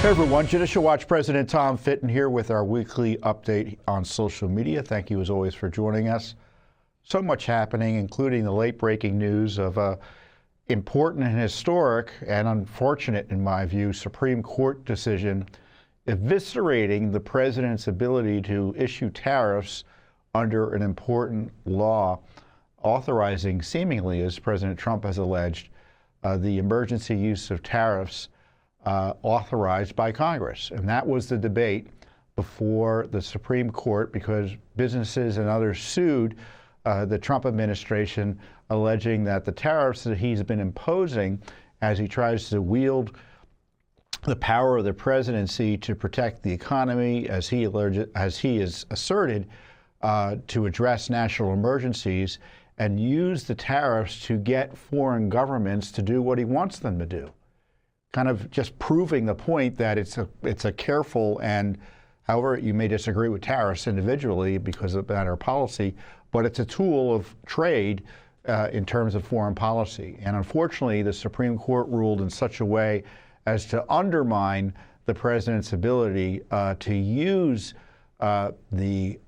Hey everyone, Judicial Watch President Tom Fitton here with our weekly update on social media. Thank you as always for joining us. So much happening, including the late breaking news of a important and historic and unfortunate, in my view, Supreme Court decision eviscerating the president's ability to issue tariffs under an important law authorizing, seemingly, as President Trump has alleged, the emergency use of tariffs authorized by Congress. And that was the debate before the Supreme Court, because businesses and others sued the Trump administration, alleging that the tariffs that he's been imposing as he tries to wield the power of the presidency to protect the economy, as he has asserted, to address national emergencies, and use the tariffs to get foreign governments to do what he wants them to do. Kind of just proving the point that it's a careful, and however you may disagree with tariffs individually because of matter of policy, but it's a tool of trade in terms of foreign policy. And unfortunately, the Supreme Court ruled in such a way as to undermine the president's ability to use the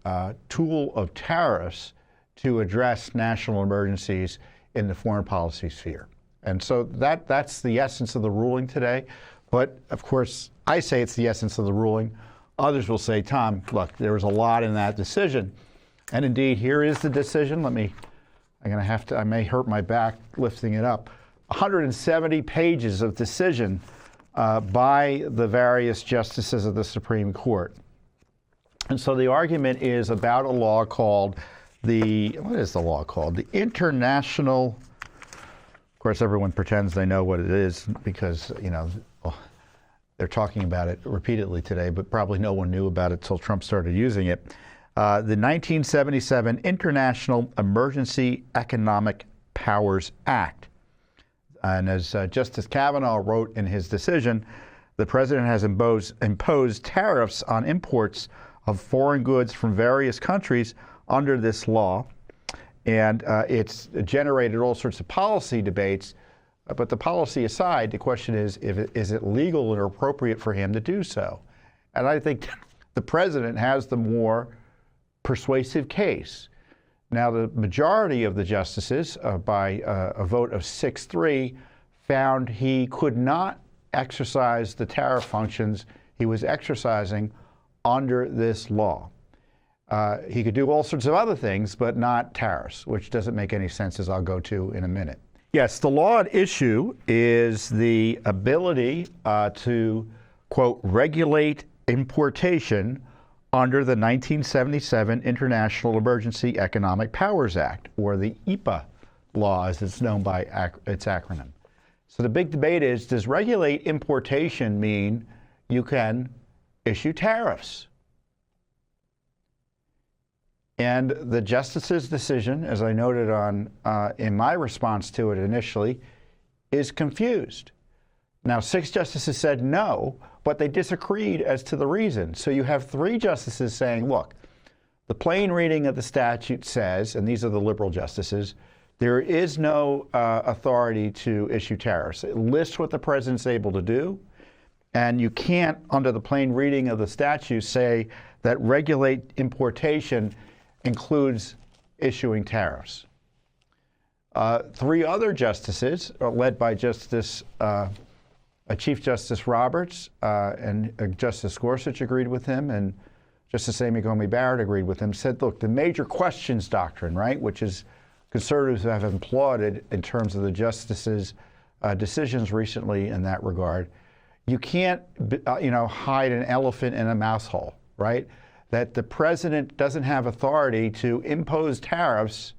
tool of tariffs to address national emergencies in the foreign policy sphere. And so that's the essence of the ruling today. But of course, I say it's the essence of the ruling. Others will say, Tom, look, there was a lot in that decision. And indeed, here is the decision. I may hurt my back lifting it up. 170 pages of decision by the various justices of the Supreme Court. And so the argument is about a law called what is the law called? The International. Of course, everyone pretends they know what it is because, they're talking about it repeatedly today, but probably no one knew about it until Trump started using it. The 1977 International Emergency Economic Powers Act. And as Justice Kavanaugh wrote in his decision, the president has imposed tariffs on imports of foreign goods from various countries under this law. And it's generated all sorts of policy debates. But the policy aside, the question is it legal or appropriate for him to do so? And I think the president has the more persuasive case. Now, the majority of the justices, by a vote of 6-3, found he could not exercise the tariff functions he was exercising under this law. He could do all sorts of other things, but not tariffs, which doesn't make any sense, as I'll go to in a minute. Yes, the law at issue is the ability to, quote, regulate importation under the 1977 International Emergency Economic Powers Act, or the EPA law, as it's known by its acronym. So the big debate is, does regulate importation mean you can issue tariffs? And the justice's decision, as I noted in my response to it initially, is confused. Now, 6 justices said no, but they disagreed as to the reason. So you have 3 justices saying, look, the plain reading of the statute says, and these are the liberal justices, there is no authority to issue tariffs. It lists what the president's able to do, and you can't, under the plain reading of the statute, say that regulate importation includes issuing tariffs. 3 other justices, led by Chief Justice Roberts and Justice Gorsuch agreed with him, and Justice Amy Coney Barrett agreed with him, said, look, the major questions doctrine, right, which is conservatives have applauded in terms of the justices' decisions recently in that regard. You can't, hide an elephant in a mouse hole, right? That the president doesn't have authority to impose tariffs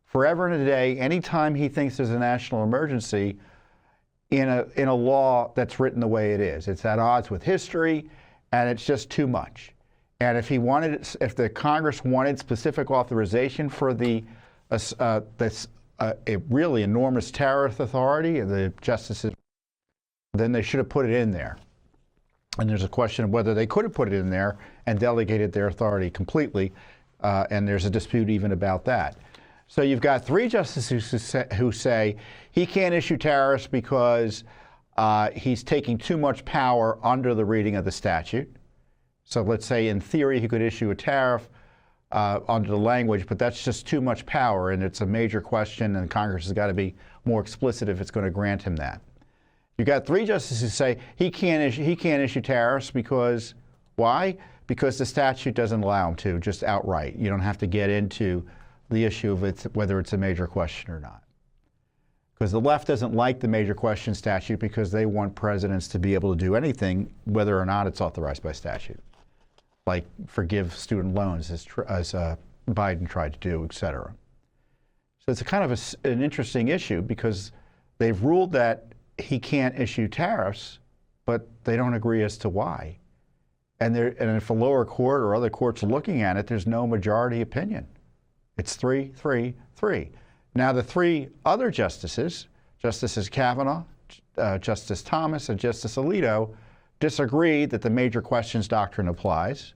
forever and a day anytime he thinks there's a national emergency in a law that's written the way it is. It's at odds with history, and it's just too much. And if the Congress wanted specific authorization for this a really enormous tariff authority, and the justices, then they should have put it in there. And there's a question of whether they could have put it in there and delegated their authority completely, and there's a dispute even about that. So you've got 3 justices who say he can't issue tariffs because he's taking too much power under the reading of the statute. So let's say in theory he could issue a tariff under the language, but that's just too much power, and it's a major question, and Congress has got to be more explicit if it's going to grant him that. You've got 3 justices who say he can't issue tariffs because, why? Because the statute doesn't allow him to, just outright. You don't have to get into the issue of whether it's a major question or not. Because the left doesn't like the major question statute because they want presidents to be able to do anything, whether or not it's authorized by statute, like forgive student loans as Biden tried to do, et cetera. So it's a kind of an interesting issue because they've ruled that he can't issue tariffs, but they don't agree as to why. And if a lower court or other courts are looking at it, there's no majority opinion. It's 3-3-3. Now the 3 other justices, Justices Kavanaugh, Justice Thomas, and Justice Alito, disagree that the major questions doctrine applies.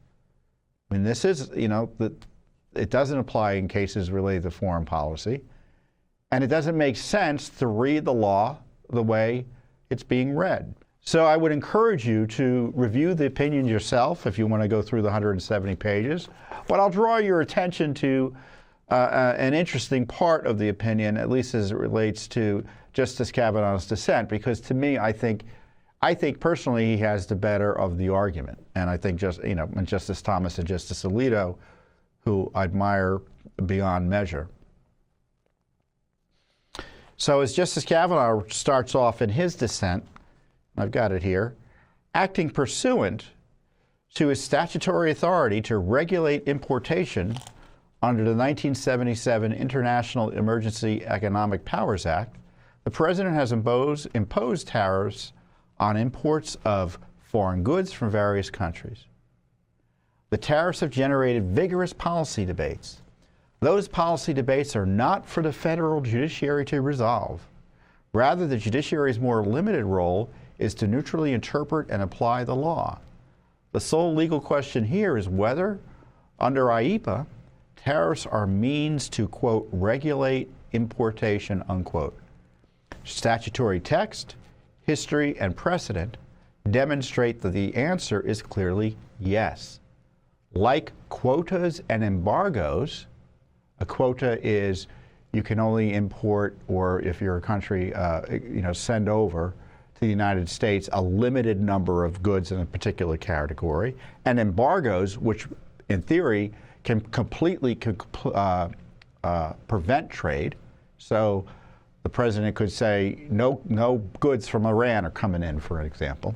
I mean, this is, it doesn't apply in cases related to foreign policy. And it doesn't make sense to read the law the way it's being read. So I would encourage you to review the opinion yourself if you want to go through the 170 pages. But I'll draw your attention to an interesting part of the opinion, at least as it relates to Justice Kavanaugh's dissent, because to me, I think personally he has the better of the argument. And I think Justice Thomas and Justice Alito, who I admire beyond measure. So as Justice Kavanaugh starts off in his dissent, I've got it here, acting pursuant to his statutory authority to regulate importation under the 1977 International Emergency Economic Powers Act, the President has imposed tariffs on imports of foreign goods from various countries. The tariffs have generated vigorous policy debates. Those policy debates are not for the federal judiciary to resolve. Rather, the judiciary's more limited role is to neutrally interpret and apply the law. The sole legal question here is whether, under IEEPA, tariffs are means to, quote, regulate importation, unquote. Statutory text, history, and precedent demonstrate that the answer is clearly yes. Like quotas and embargoes, a quota is you can only import, or if you're a country, send over to the United States a limited number of goods in a particular category, and embargoes, which in theory can completely prevent trade. So the president could say no goods from Iran are coming in, for example.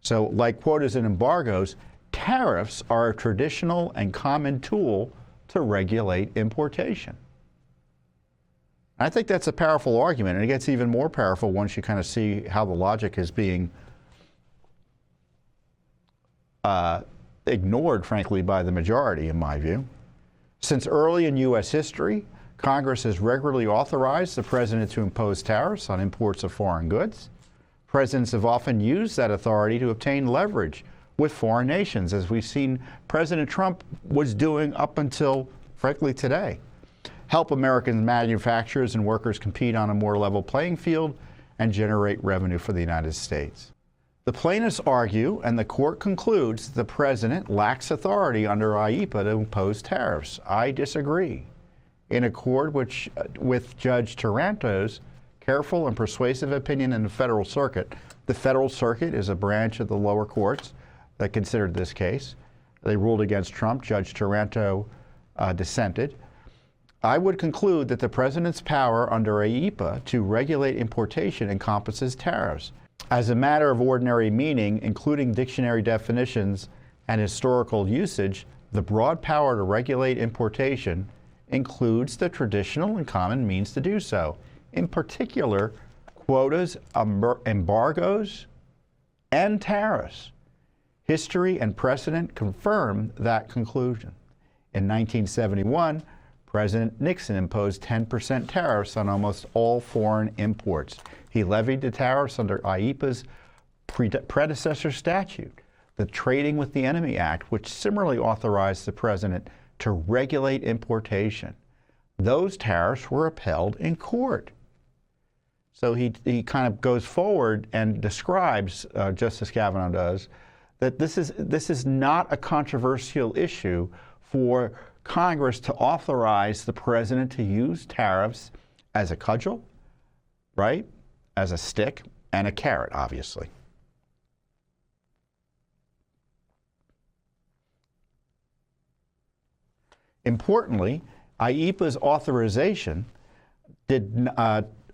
So like quotas and embargoes, tariffs are a traditional and common tool to regulate importation. I think that's a powerful argument, and it gets even more powerful once you kind of see how the logic is being ignored, frankly, by the majority, in my view. Since early in U.S. history, Congress has regularly authorized the president to impose tariffs on imports of foreign goods. Presidents have often used that authority to obtain leverage with foreign nations, as we've seen President Trump was doing up until, frankly, today. Help American manufacturers and workers compete on a more level playing field and generate revenue for the United States. The plaintiffs argue, and the court concludes, the president lacks authority under IEEPA to impose tariffs. I disagree. In accord with Judge Taranto's careful and persuasive opinion in the Federal Circuit, the Federal Circuit is a branch of the lower courts that considered this case. They ruled against Trump. Judge Taranto dissented. I would conclude that the president's power under IEEPA to regulate importation encompasses tariffs. As a matter of ordinary meaning, including dictionary definitions and historical usage, the broad power to regulate importation includes the traditional and common means to do so. In particular, quotas, embargoes, and tariffs. History and precedent confirm that conclusion. In 1971, President Nixon imposed 10% tariffs on almost all foreign imports. He levied the tariffs under IEEPA's predecessor statute, the Trading with the Enemy Act, which similarly authorized the president to regulate importation. Those tariffs were upheld in court. So he kind of goes forward and describes, Justice Kavanaugh does, that this is not a controversial issue for Congress to authorize the president to use tariffs as a cudgel, right, as a stick, and a carrot, obviously. Importantly, IEEPA's authorization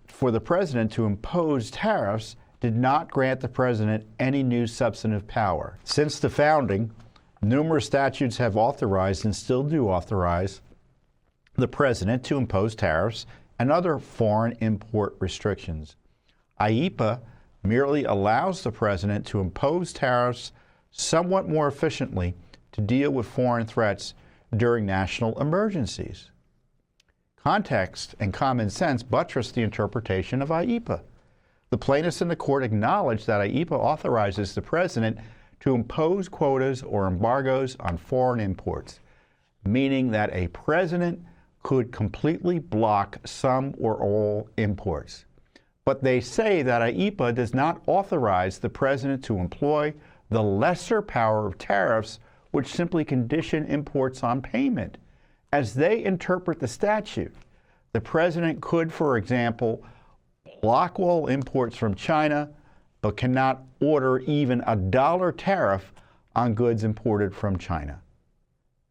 for the president to impose tariffs did not grant the president any new substantive power. Since the founding, numerous statutes have authorized and still do authorize the president to impose tariffs and other foreign import restrictions. IEEPA merely allows the president to impose tariffs somewhat more efficiently to deal with foreign threats during national emergencies. Context and common sense buttress the interpretation of IEEPA. The plaintiffs in the court acknowledge that IEEPA authorizes the president to impose quotas or embargoes on foreign imports, meaning that a president could completely block some or all imports. But they say that IEEPA does not authorize the president to employ the lesser power of tariffs, which simply condition imports on payment. As they interpret the statute, the president could, for example, block all imports from China, but cannot order even a $1 tariff on goods imported from China.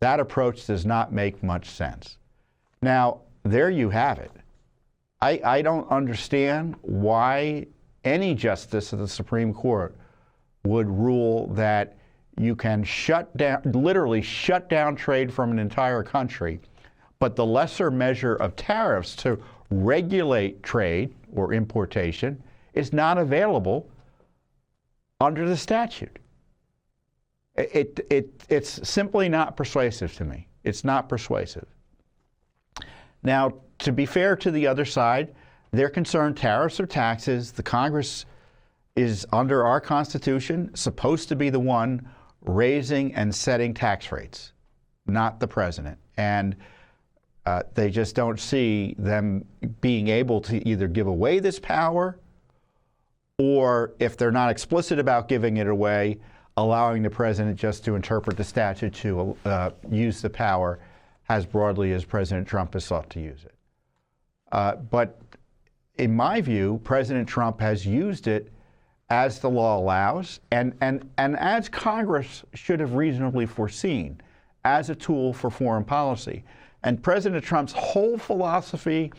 That approach does not make much sense. Now, there you have it. I don't understand why any justice of the Supreme Court would rule that you can shut down, literally shut down trade from an entire country, but the lesser measure of tariffs to regulate trade or importation is not available under the statute. It's simply not persuasive to me. It's not persuasive. Now, to be fair to the other side, they're concerned tariffs or taxes. The Congress is, under our Constitution, supposed to be the one raising and setting tax rates, not the president. And they just don't see them being able to either give away this power, or if they're not explicit about giving it away, allowing the president just to interpret the statute to use the power as broadly as President Trump has sought to use it. But in my view, President Trump has used it as the law allows, and as Congress should have reasonably foreseen, as a tool for foreign policy. And President Trump's whole philosophy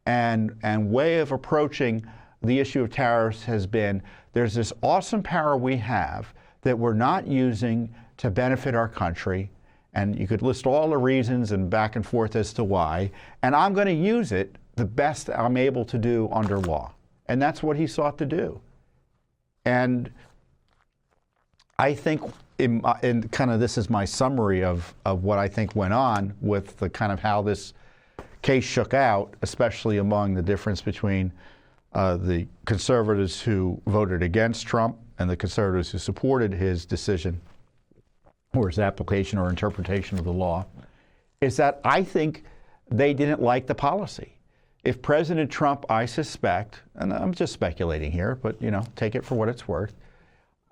and way of approaching the issue of tariffs has been, there's this awesome power we have that we're not using to benefit our country, and you could list all the reasons and back and forth as to why, and I'm going to use it the best I'm able to do under law. And that's what he sought to do. And I think in kind of, this is my summary of what I think went on with the kind of how this case shook out, especially among the difference between the conservatives who voted against Trump and the conservatives who supported his decision or his application or interpretation of the law, is that I think they didn't like the policy. If President Trump, I suspect, and I'm just speculating here, but you know, take it for what it's worth.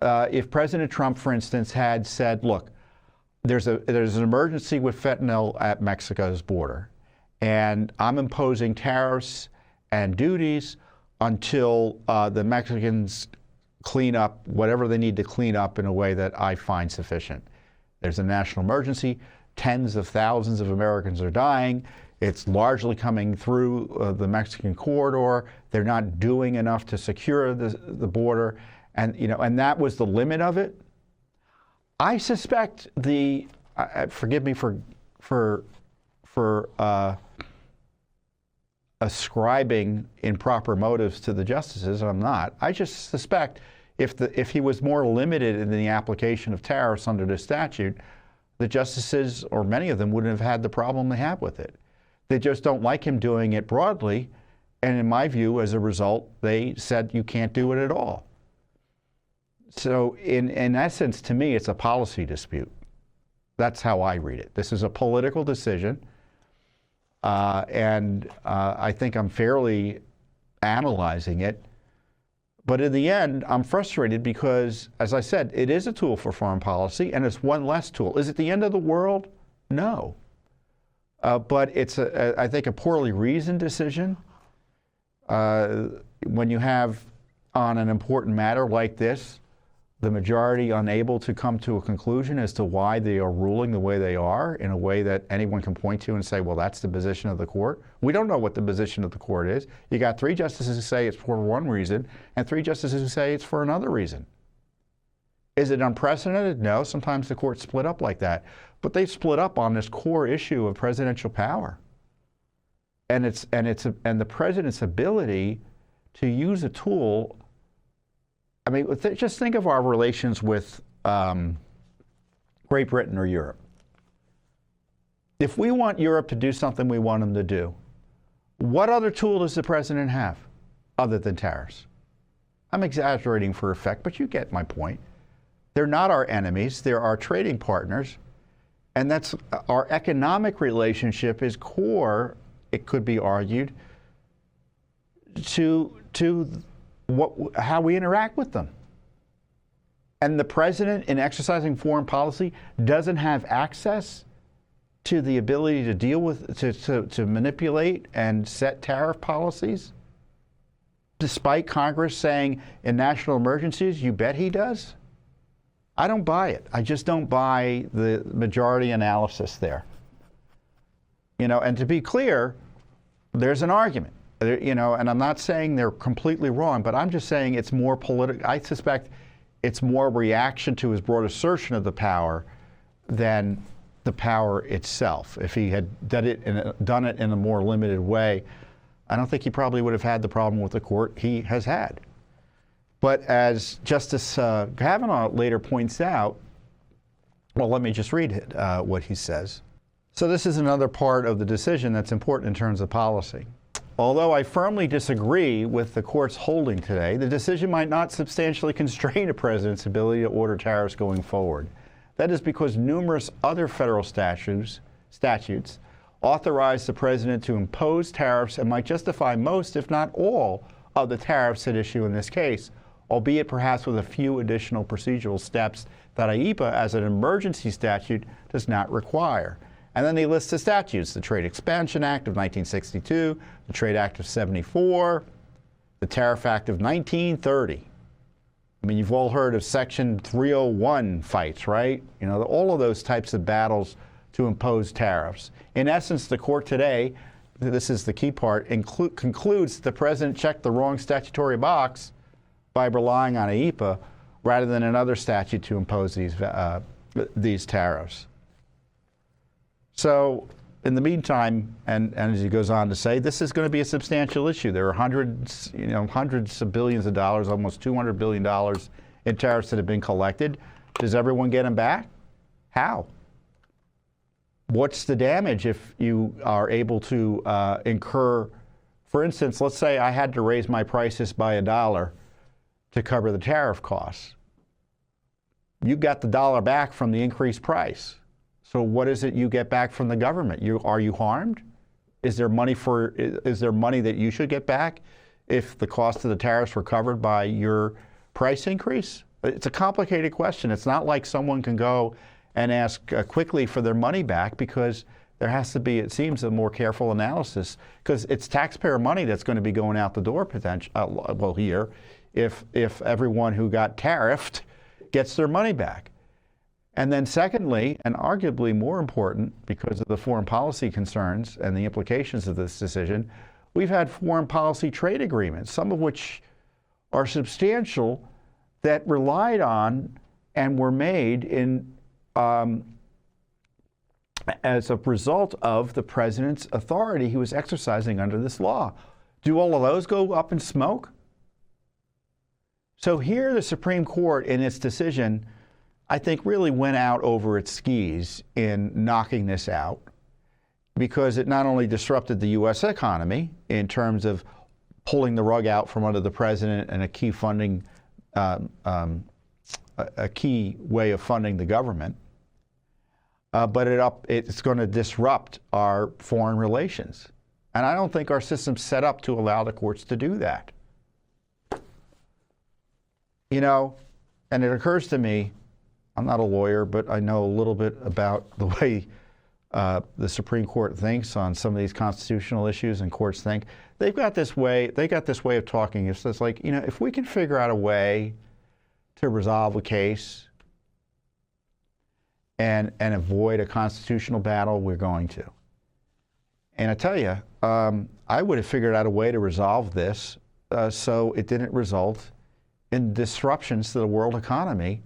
If President Trump, for instance, had said, look, there's an emergency with fentanyl at Mexico's border, and I'm imposing tariffs and duties until the Mexicans clean up whatever they need to clean up in a way that I find sufficient. There's a national emergency. Tens of thousands of Americans are dying. It's largely coming through the Mexican corridor. They're not doing enough to secure the border, and you know, and that was the limit of it. I suspect forgive me for ascribing improper motives to the justices. I'm not. I just suspect if he was more limited in the application of tariffs under the statute, the justices, or many of them, wouldn't have had the problem they have with it. They just don't like him doing it broadly, and in my view, as a result, they said you can't do it at all. So in essence, to me, it's a policy dispute. That's how I read it. This is a political decision, and I think I'm fairly analyzing it. But in the end, I'm frustrated because, as I said, it is a tool for foreign policy, and it's one less tool. Is it the end of the world? No. But it's, I think, a poorly reasoned decision. When you have, on an important matter like this, the majority unable to come to a conclusion as to why they are ruling the way they are, in a way that anyone can point to and say, well, that's the position of the court. We don't know what the position of the court is. You got 3 justices who say it's for one reason, and 3 justices who say it's for another reason. Is it unprecedented? No. Sometimes the courts split up like that. But they split up on this core issue of presidential power. And the president's ability to use a tool. I mean, just think of our relations with Great Britain or Europe. If we want Europe to do something we want them to do, what other tool does the president have other than tariffs? I'm exaggerating for effect, but you get my point. They're not our enemies. They're our trading partners. And that's our economic relationship is core, it could be argued, to how we interact with them. And the president, in exercising foreign policy, doesn't have access to the ability to deal with, to manipulate and set tariff policies, despite Congress saying in national emergencies, you bet he does? I don't buy it. I just don't buy the majority analysis there. You know, and to be clear, there's an argument. You know, and I'm not saying they're completely wrong, but I'm just saying it's more political. I suspect it's more reaction to his broad assertion of the power than the power itself. If he had done it in a more limited way, I don't think he probably would have had the problem with the court he has had. But as Justice Kavanaugh later points out, well, let me just read it, what he says. So this is another part of the decision that's important in terms of policy. Although I firmly disagree with the court's holding today, the decision might not substantially constrain a president's ability to order tariffs going forward. That is because numerous other federal statutes authorize the president to impose tariffs and might justify most, if not all, of the tariffs at issue in this case, albeit perhaps with a few additional procedural steps that IEEPA, as an emergency statute, does not require. And then they list the statutes: the Trade Expansion Act of 1962, the Trade Act of 74, the Tariff Act of 1930. I mean, you've all heard of Section 301 fights, right? You know, all of those types of battles to impose tariffs. In essence, the court today, this is the key part, concludes that the president checked the wrong statutory box by relying on IEEPA rather than another statute to impose these tariffs. So in the meantime, and as he goes on to say, this is going to be a substantial issue. There are hundreds of billions of dollars, almost $200 billion in tariffs that have been collected. Does everyone get them back? How? What's the damage if you are able to incur, for instance, let's say I had to raise my prices by $1 to cover the tariff costs. You got the $1 back from the increased price. So what is it you get back from the government? Are you harmed? Is there money that you should get back if the cost of the tariffs were covered by your price increase? It's a complicated question. It's not like someone can go and ask quickly for their money back, because there has to be, it seems, a more careful analysis, because it's taxpayer money that's going to be going out the door here if everyone who got tariffed gets their money back. And then secondly, and arguably more important because of the foreign policy concerns and the implications of this decision, we've had foreign policy trade agreements, some of which are substantial, that relied on and were made in as a result of the president's authority he was exercising under this law. Do all of those go up in smoke? So here the Supreme Court, in its decision, I think really went out over its skis in knocking this out, because it not only disrupted the U.S. economy in terms of pulling the rug out from under the president and a key funding, a key way of funding the government, but it's going to disrupt our foreign relations. And I don't think our system's set up to allow the courts to do that. You know, and it occurs to me, I'm not a lawyer, but I know a little bit about the way the Supreme Court thinks on some of these constitutional issues, and courts think. They got this way of talking. It's just like, you know, if we can figure out a way to resolve a case and avoid a constitutional battle, we're going to. And I tell you, I would have figured out a way to resolve this so it didn't result in disruptions to the world economy,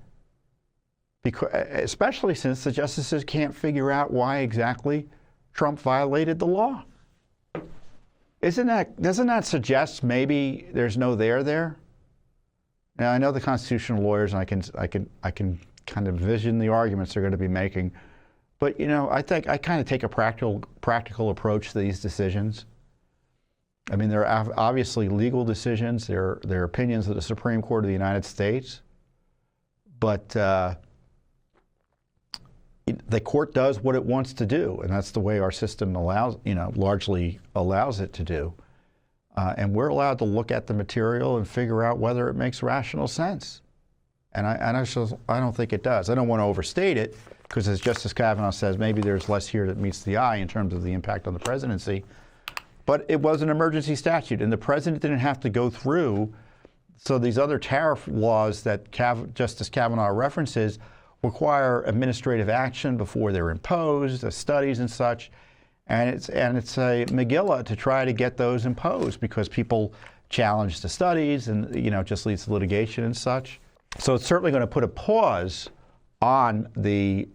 because, especially since the justices can't figure out why exactly Trump violated the law. Doesn't that suggest maybe there's no there? Now, I know the constitutional lawyers, and I can kind of vision the arguments they're going to be making. But, you know, I think I kind of take a practical approach to these decisions. I mean, they're obviously legal decisions. They're opinions of the Supreme Court of the United States. But the court does what it wants to do, and that's the way our system allows, you know, largely allows it to do. And we're allowed to look at the material and figure out whether it makes rational sense. And I don't think it does. I don't want to overstate it, because as Justice Kavanaugh says, maybe there's less here that meets the eye in terms of the impact on the presidency. But it was an emergency statute, and the president didn't have to go through. So these other tariff laws that Justice Kavanaugh references require administrative action before they're imposed, studies and such. And it's a megillah to try to get those imposed, because people challenge the studies, and, you know, it just leads to litigation and such. So it's certainly going to put a pause on the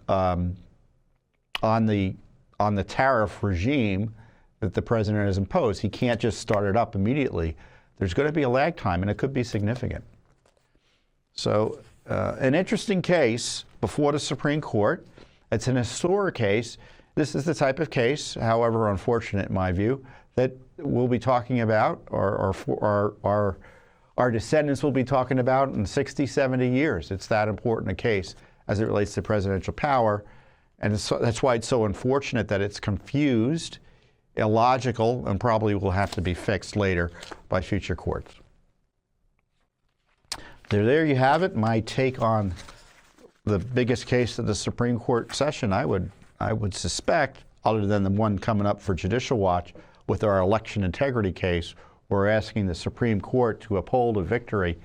tariff regime that the president has imposed. He can't just start it up immediately. There's going to be a lag time, and it could be significant. So an interesting case before the Supreme Court. It's an historic case. This is the type of case, however unfortunate in my view, that we'll be talking about, or our descendants will be talking about in 60, 70 years. It's that important a case as it relates to presidential power. And that's why it's so unfortunate that it's confused, illogical, and probably will have to be fixed later by future courts. There you have it, my take on the biggest case of the Supreme Court session, I would suspect, other than the one coming up for Judicial Watch with our election integrity case. We're asking the Supreme Court to uphold a victory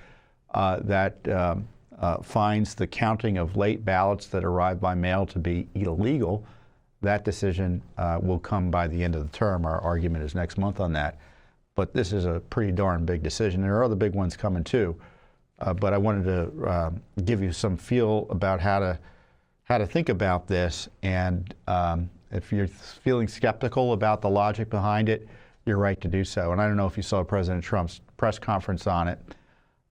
that finds the counting of late ballots that arrive by mail to be illegal. That decision will come by the end of the term. Our argument is next month on that. But this is a pretty darn big decision. There are other big ones coming too. But I wanted to give you some feel about how to think about this. And if you're feeling skeptical about the logic behind it, you're right to do so. And I don't know if you saw President Trump's press conference on it,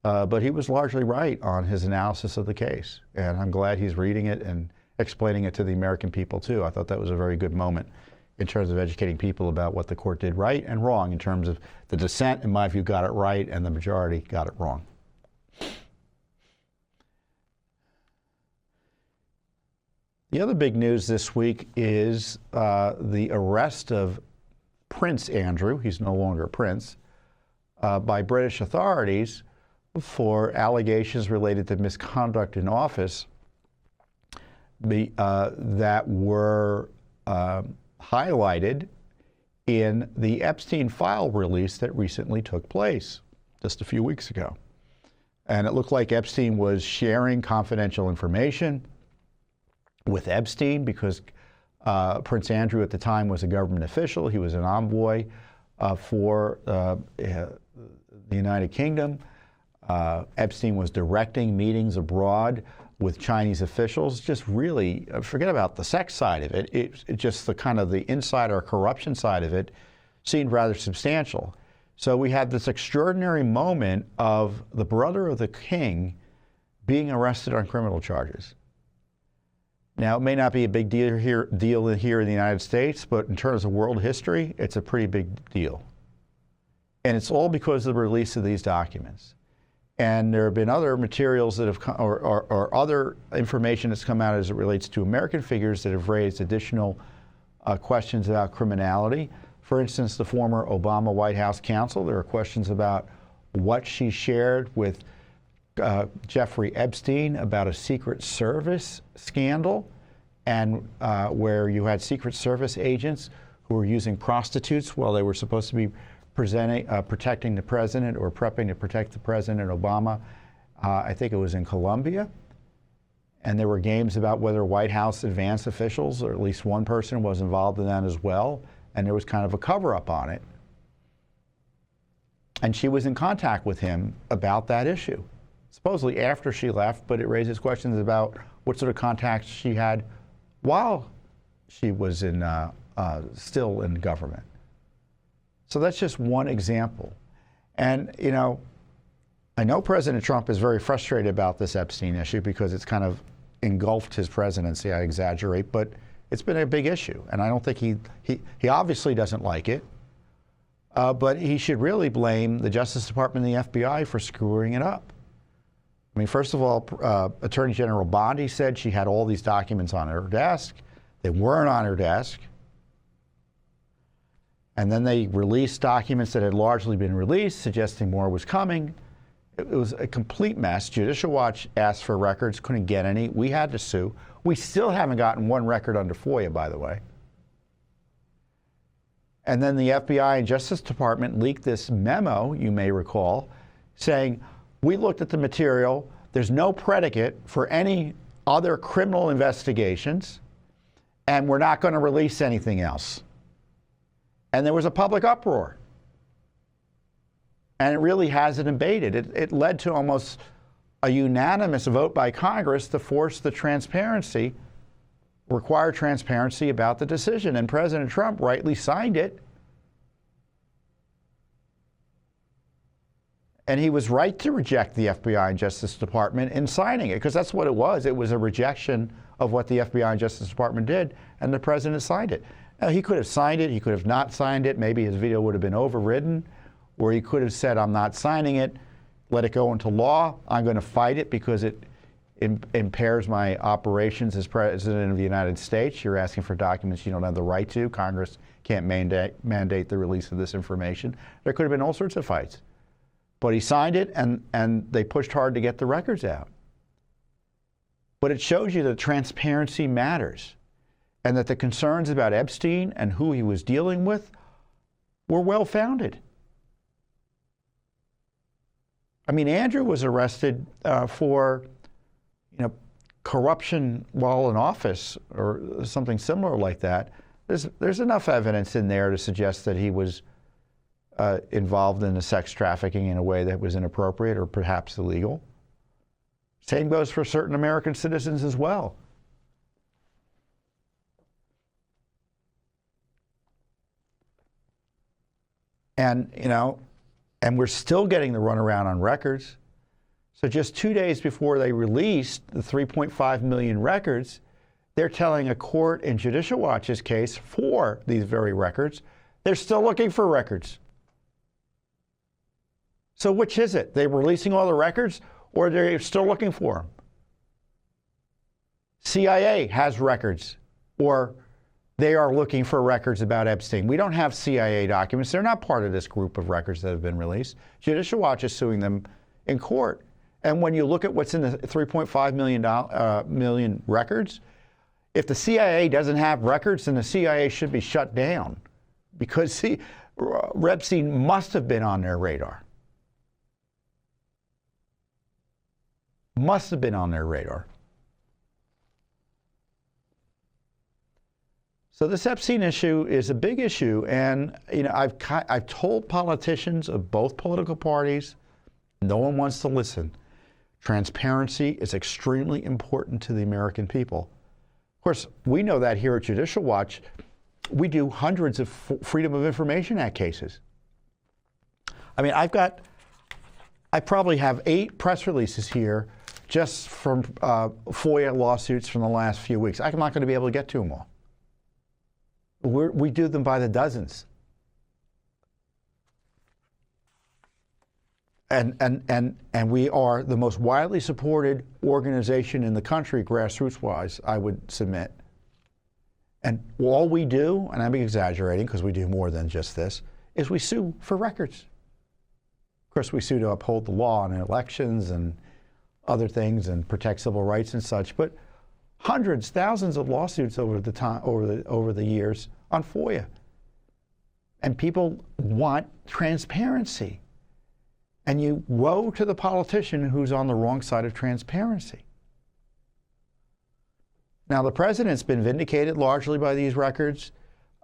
but he was largely right on his analysis of the case. And I'm glad he's reading it and explaining it to the American people too. I thought that was a very good moment in terms of educating people about what the court did right and wrong, in terms of the dissent, in my view, got it right, and the majority got it wrong. The other big news this week is the arrest of Prince Andrew, he's no longer a prince, by British authorities for allegations related to misconduct in office that were highlighted in the Epstein file release that recently took place just a few weeks ago. And it looked like Epstein was sharing confidential information with Epstein, because Prince Andrew at the time was a government official. He was an envoy for the United Kingdom. Epstein was directing meetings abroad with Chinese officials. Just really, forget about the sex side of it. It just the kind of the insider corruption side of it seemed rather substantial. So we had this extraordinary moment of the brother of the king being arrested on criminal charges. Now, it may not be a big deal here in the United States, but in terms of world history, it's a pretty big deal. And it's all because of the release of these documents. And there have been other materials that have come, or other information that's come out as it relates to American figures that have raised additional questions about criminality. For instance, the former Obama White House counsel, there are questions about what she shared with Jeffrey Epstein about a Secret Service scandal, and where you had Secret Service agents who were using prostitutes while they were supposed to be protecting the president or prepping to protect the president, Obama. I think it was in Colombia. And there were games about whether White House advanced officials, or at least one person, was involved in that as well. And there was kind of a cover-up on it. And she was in contact with him about that issue, supposedly after she left, but it raises questions about what sort of contacts she had while she was still in government. So that's just one example. And, you know, I know President Trump is very frustrated about this Epstein issue because it's kind of engulfed his presidency. I exaggerate, but it's been a big issue. And I don't think he obviously doesn't like it, but he should really blame the Justice Department and the FBI for screwing it up. I mean, first of all, Attorney General Bondi said she had all these documents on her desk. They weren't on her desk. And then they released documents that had largely been released, suggesting more was coming. It was a complete mess. Judicial Watch asked for records, couldn't get any. We had to sue. We still haven't gotten one record under FOIA, by the way. And then the FBI and Justice Department leaked this memo, you may recall, saying, we looked at the material. There's no predicate for any other criminal investigations, and we're not going to release anything else. And there was a public uproar. And it really hasn't abated. It led to almost a unanimous vote by Congress to force the transparency, require transparency about the decision. And President Trump rightly signed it. And he was right to reject the FBI and Justice Department in signing it, because that's what it was. It was a rejection of what the FBI and Justice Department did, and the president signed it. Now, he could have signed it. He could have not signed it. Maybe his veto would have been overridden. Or he could have said, I'm not signing it, let it go into law. I'm going to fight it because it impairs my operations as President of the United States. You're asking for documents you don't have the right to. Congress can't mandate the release of this information. There could have been all sorts of fights. But he signed it, and they pushed hard to get the records out. But it shows you that transparency matters, and that the concerns about Epstein and who he was dealing with were well-founded. I mean, Andrew was arrested for, corruption while in office or something similar like that. There's enough evidence in there to suggest that he was involved in the sex trafficking in a way that was inappropriate or perhaps illegal. Same goes for certain American citizens as well. And, and we're still getting the runaround on records. So just 2 days before they released the 3.5 million records, they're telling a court in Judicial Watch's case for these very records, they're still looking for records. So which is it? They're releasing all the records, or they're still looking for them? CIA has records, or they are looking for records about Epstein. We don't have CIA documents. They're not part of this group of records that have been released. Judicial Watch is suing them in court. And when you look at what's in the 3.5 million records, if the CIA doesn't have records, then the CIA should be shut down, because Epstein must have been on their radar. Must have been on their radar. So this Epstein issue is a big issue, and I've told politicians of both political parties, no one wants to listen. Transparency is extremely important to the American people. Of course, we know that here at Judicial Watch. We do hundreds of Freedom of Information Act cases. I mean, I probably have 8 press releases here just from FOIA lawsuits from the last few weeks. I'm not going to be able to get to them all. We do them by the dozens. And we are the most widely supported organization in the country, grassroots-wise, I would submit. And all we do, and I'm exaggerating because we do more than just this, is we sue for records. Of course, we sue to uphold the law in elections and other things and protect civil rights and such, but hundreds, thousands of lawsuits over the years on FOIA. And people want transparency. And you woe to the politician who's on the wrong side of transparency. Now, the president's been vindicated largely by these records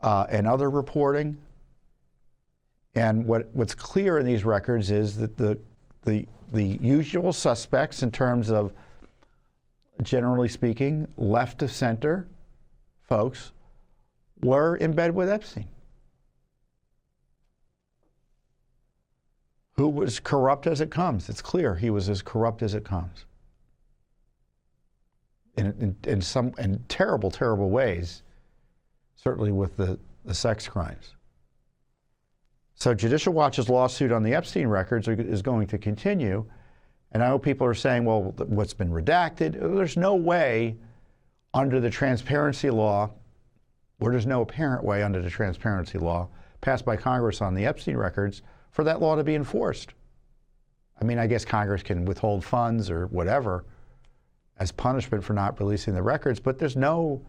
and other reporting. And what's clear in these records is that the usual suspects in terms of, generally speaking, left of center folks were in bed with Epstein, who was corrupt as it comes. It's clear he was as corrupt as it comes. In terrible, terrible ways, certainly with the sex crimes. So Judicial Watch's lawsuit on the Epstein records is going to continue. And I know people are saying, well, what's been redacted? There's no way under the transparency law, or there's no apparent way under the transparency law passed by Congress on the Epstein records for that law to be enforced. I mean, I guess Congress can withhold funds or whatever as punishment for not releasing the records, but there's no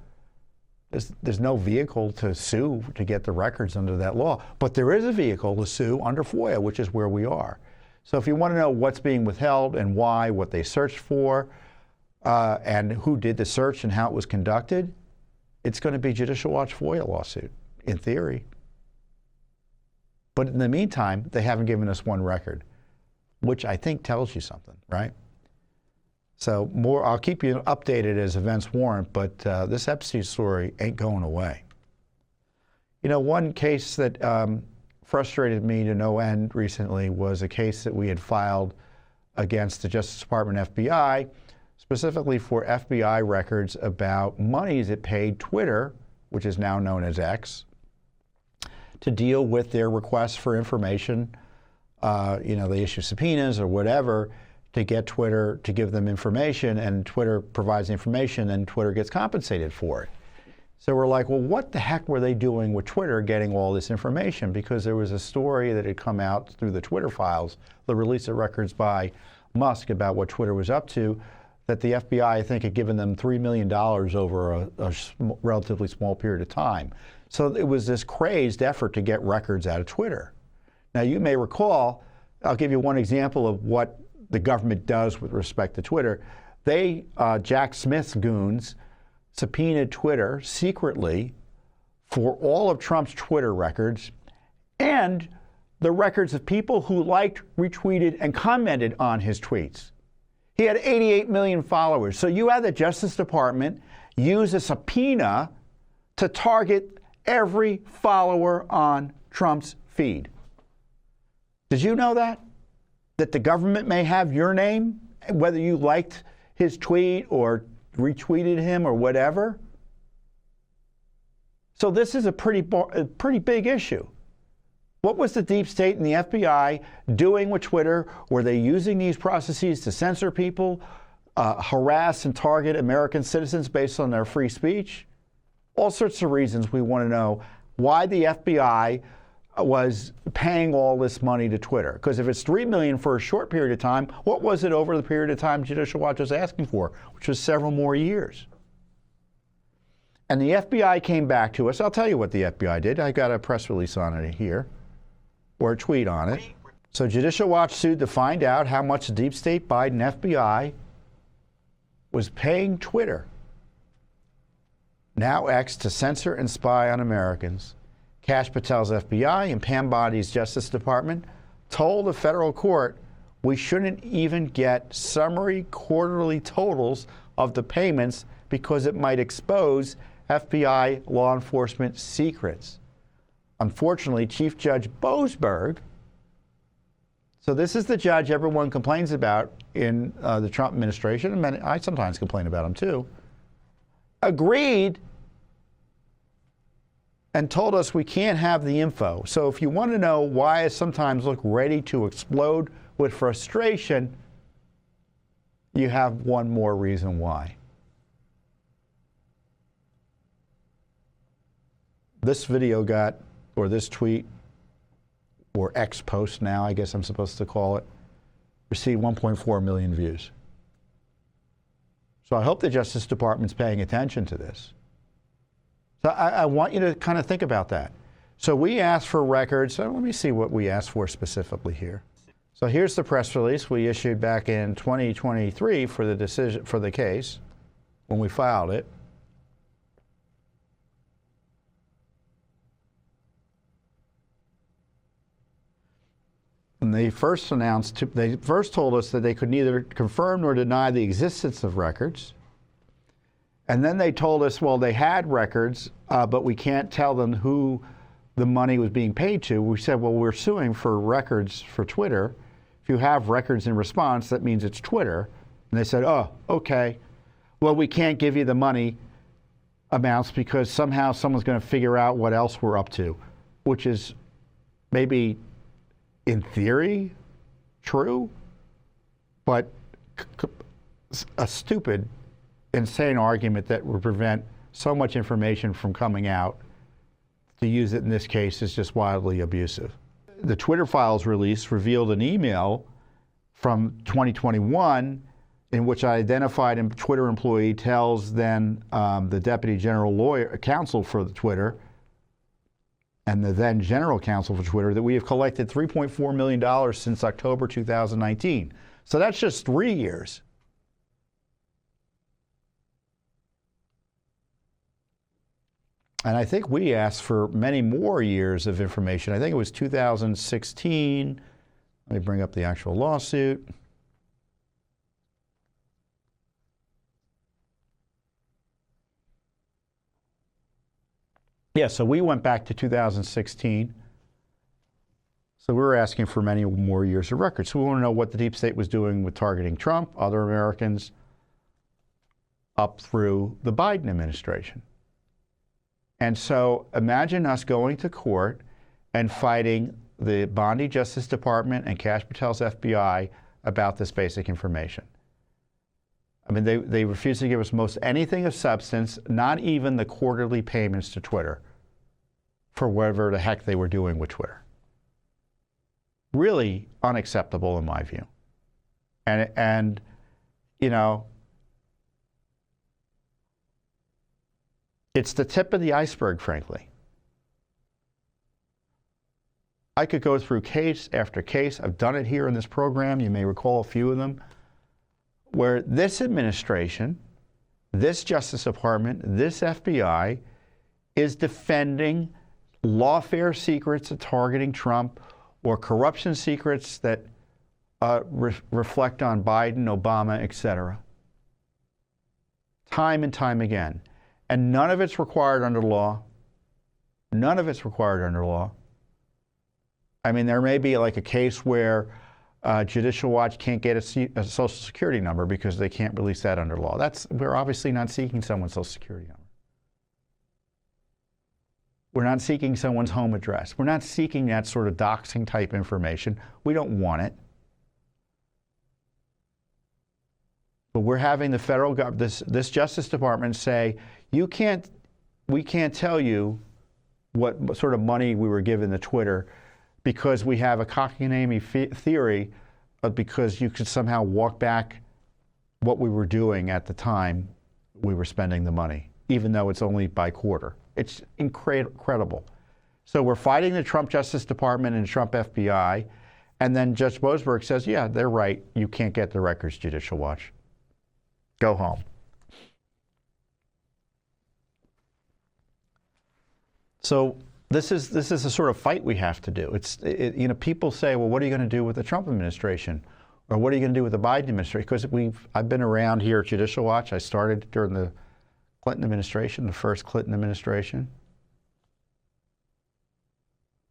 vehicle to sue to get the records under that law. But there is a vehicle to sue under FOIA, which is where we are. So if you want to know what's being withheld and why, what they searched for, and who did the search and how it was conducted, it's going to be Judicial Watch FOIA lawsuit, in theory. But in the meantime, they haven't given us one record, which I think tells you something, right? So I'll keep you updated as events warrant, but this Epstein story ain't going away. You know, one case that frustrated me to no end recently was a case that we had filed against the Justice Department FBI, specifically for FBI records about monies it paid Twitter, which is now known as X, to deal with their requests for information. They issue subpoenas or whatever to get Twitter to give them information, and Twitter provides the information and Twitter gets compensated for it. So we're like, well, what the heck were they doing with Twitter getting all this information? Because there was a story that had come out through the Twitter files, the release of records by Musk about what Twitter was up to, that the FBI, I think, had given them $3 million over a relatively small period of time. So it was this crazed effort to get records out of Twitter. Now, you may recall, I'll give you one example of what the government does with respect to Twitter. Jack Smith's goons, subpoenaed Twitter secretly for all of Trump's Twitter records and the records of people who liked, retweeted, and commented on his tweets. He had 88 million followers. So you had the Justice Department use a subpoena to target every follower on Trump's feed. Did you know that? That the government may have your name, whether you liked his tweet or retweeted him or whatever? So this is a pretty big issue. What was the deep state and the FBI doing with Twitter? Were they using these processes to censor people, harass and target American citizens based on their free speech? All sorts of reasons we want to know why the FBI was paying all this money to Twitter. Because if it's $3 million for a short period of time, what was it over the period of time Judicial Watch was asking for, which was several more years? And the FBI came back to us. I'll tell you what the FBI did. I got a press release on it here, or a tweet on it. So Judicial Watch sued to find out how much the deep state Biden FBI was paying Twitter, now X, to censor and spy on Americans. Kash Patel's FBI and Pam Boddy's Justice Department told a federal court we shouldn't even get summary quarterly totals of the payments because it might expose FBI law enforcement secrets. Unfortunately, Chief Judge Boasberg, so this is the judge everyone complains about in the Trump administration, and I sometimes complain about him too, agreed and told us we can't have the info. So if you want to know why I sometimes look ready to explode with frustration, you have one more reason why. this video got, or this tweet, or X post now, I guess I'm supposed to call it, received 1.4 million views. So I hope the Justice Department's paying attention to this. So I want you to kind of think about that. So we asked for records. So let me see what we asked for specifically here. So here's the press release we issued back in 2023 for the decision for the case when we filed it. And they first told us that they could neither confirm nor deny the existence of records. And then they told us, well, they had records, but we can't tell them who the money was being paid to. We said, well, we're suing for records for Twitter. If you have records in response, that means it's Twitter. And they said, oh, okay. Well, we can't give you the money amounts because somehow someone's going to figure out what else we're up to, which is maybe in theory true, but a stupid, insane argument that would prevent so much information from coming out. To use it in this case is just wildly abusive. The Twitter files release revealed an email from 2021 in which I identified a Twitter employee tells then the Deputy General Counsel for the Twitter and the then General Counsel for Twitter that we have collected $3.4 million since October 2019. So that's just 3 years. And I think we asked for many more years of information. I think it was 2016. Let me bring up the actual lawsuit. Yeah, so we went back to 2016. So we were asking for many more years of records. So we want to know what the deep state was doing with targeting Trump, other Americans, up through the Biden administration. And so imagine us going to court and fighting the Bondi Justice Department and Kash Patel's FBI about this basic information. I mean, they refused to give us most anything of substance, not even the quarterly payments to Twitter for whatever the heck they were doing with Twitter. Really unacceptable in my view. And you know, it's the tip of the iceberg, frankly. I could go through case after case. I've done it here in this program. You may recall a few of them, where this administration, this Justice Department, this FBI is defending lawfare secrets of targeting Trump or corruption secrets that reflect on Biden, Obama, etc. Time and time again. And none of it's required under law. None of it's required under law. I mean, there may be like a case where Judicial Watch can't get a Social Security number because they can't release that under law. We're obviously not seeking someone's Social Security number. We're not seeking someone's home address. We're not seeking that sort of doxing type information. We don't want it. But we're having the federal government, this Justice Department say, we can't tell you what sort of money we were given to Twitter because we have a cockamamie theory because you could somehow walk back what we were doing at the time we were spending the money, even though it's only by quarter. It's incredible. So we're fighting the Trump Justice Department and Trump FBI, and then Judge Boasberg says, yeah, they're right. You can't get the records, Judicial Watch. Go home. So this is a sort of fight we have to do. You know, people say, well, what are you going to do with the Trump administration? Or what are you going to do with the Biden administration? Because I've been around here at Judicial Watch. I started during the Clinton administration, the first Clinton administration.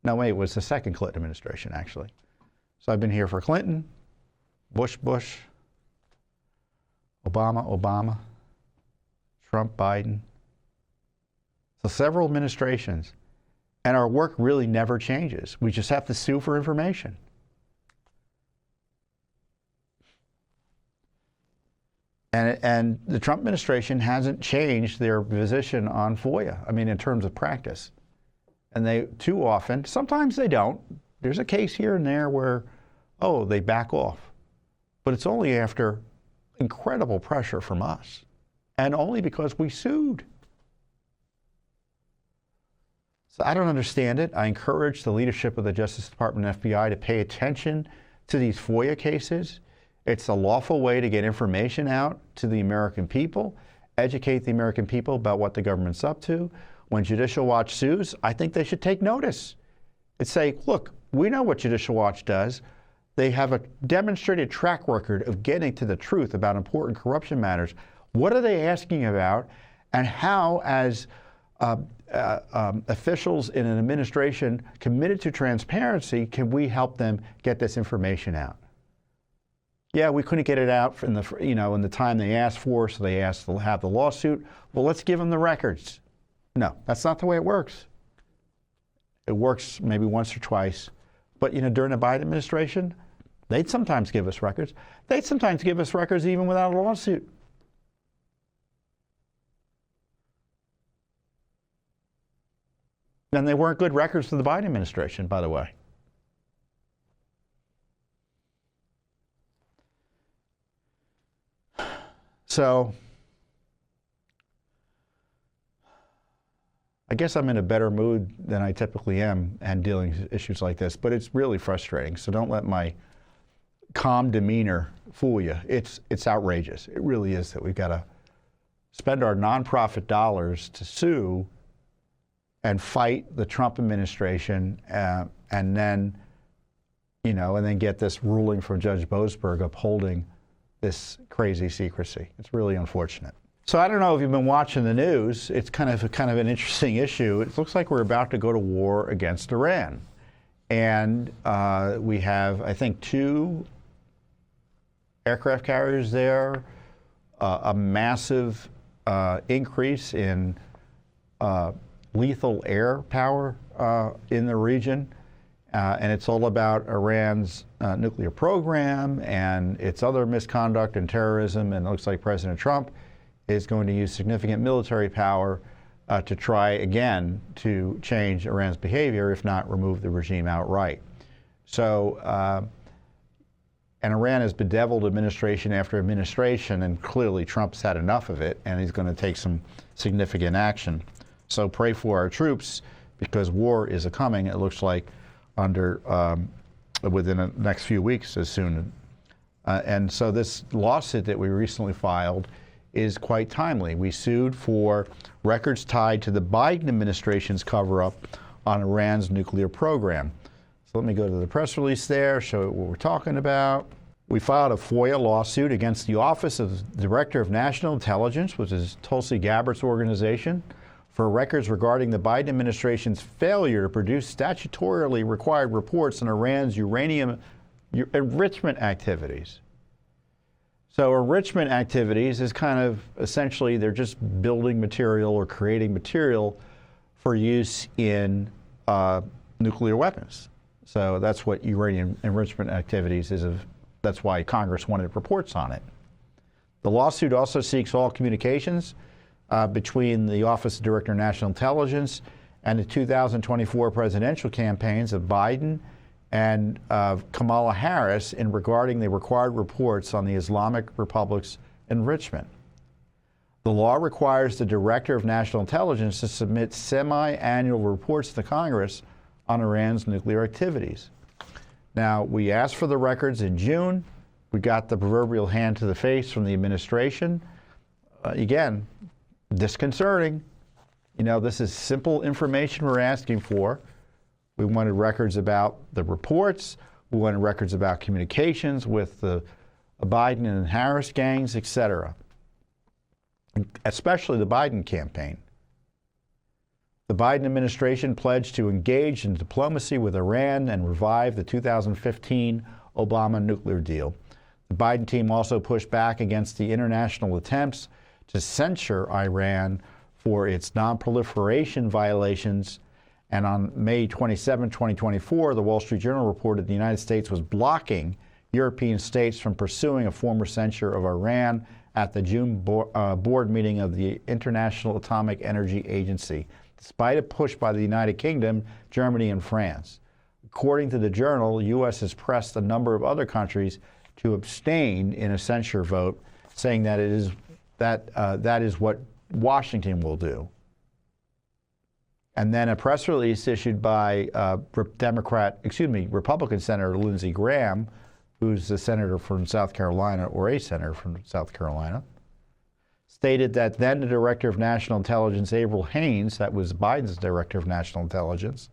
No, wait, it was the second Clinton administration, actually. So I've been here for Clinton, Bush, Obama, Trump, Biden. So several administrations. And our work really never changes. We just have to sue for information. And the Trump administration hasn't changed their position on FOIA, I mean, in terms of practice. and they too often, sometimes they don't. There's a case here and there where, oh, they back off. But it's only after incredible pressure from us, and only because we sued. So I don't understand it. I encourage the leadership of the Justice Department and FBI to pay attention to these FOIA cases. It's a lawful way to get information out to the American people, educate the American people about what the government's up to. When Judicial Watch sues, I think they should take notice and say, look, we know what Judicial Watch does. They have a demonstrated track record of getting to the truth about important corruption matters. What are they asking about, and how, as officials in an administration committed to transparency, can we help them get this information out? Yeah, we couldn't get it out in the time they asked for, so they asked to have the lawsuit. Well, let's give them the records. No, that's not the way it works. It works maybe once or twice, but during the Biden administration, they'd sometimes give us records. They'd sometimes give us records even without a lawsuit. And they weren't good records for the Biden administration, by the way. So I guess I'm in a better mood than I typically am and dealing with issues like this, but it's really frustrating. So don't let my calm demeanor fool you. It's outrageous. It really is that we've got to spend our nonprofit dollars to sue and fight the Trump administration, and then get this ruling from Judge Boasberg upholding this crazy secrecy. It's really unfortunate. So I don't know if you've been watching the news. It's kind of an interesting issue. It looks like we're about to go to war against Iran. And we have, I think, 2 aircraft carriers there, a massive increase in lethal air power in the region. And it's all about Iran's nuclear program and its other misconduct and terrorism. And it looks like President Trump is going to use significant military power to try again to change Iran's behavior, if not remove the regime outright. So, and Iran has bedeviled administration after administration, and clearly Trump's had enough of it, and he's going to take some significant action. So pray for our troops, because war is a-coming, it looks like, within the next few weeks as soon. And so this lawsuit that we recently filed is quite timely. We sued for records tied to the Biden administration's cover-up on Iran's nuclear program. So let me go to the press release there, show you what we're talking about. We filed a FOIA lawsuit against the Office of the Director of National Intelligence, which is Tulsi Gabbard's organization, for records regarding the Biden administration's failure to produce statutorily required reports on Iran's uranium enrichment activities. So enrichment activities is kind of essentially they're just building material or creating material for use in nuclear weapons. So that's what uranium enrichment activities is. That's why Congress wanted reports on it. The lawsuit also seeks all communications between the Office of Director of National Intelligence and the 2024 presidential campaigns of Biden and Kamala Harris in regarding the required reports on the Islamic Republic's enrichment. The law requires the Director of National Intelligence to submit semi-annual reports to Congress on Iran's nuclear activities. Now, we asked for the records in June. We got the proverbial hand to the face from the administration. Again, disconcerting. This is simple information we're asking for. We wanted records about the reports. We wanted records about communications with the Biden and Harris gangs, etc., especially the Biden campaign. The Biden administration pledged to engage in diplomacy with Iran and revive the 2015 Obama nuclear deal. The Biden team also pushed back against the international attempts to censure Iran for its non-proliferation violations. And on May 27, 2024, the Wall Street Journal reported the United States was blocking European states from pursuing a former censure of Iran at the June board meeting of the International Atomic Energy Agency. despite a push by the United Kingdom, Germany, and France. According to the Journal, the U.S. has pressed a number of other countries to abstain in a censure vote, saying that that is what Washington will do. And then a press release issued by Republican Senator Lindsey Graham, who's a senator from South Carolina, or a senator from South Carolina, stated that then the Director of National Intelligence, Avril Haines, that was Biden's Director of National Intelligence,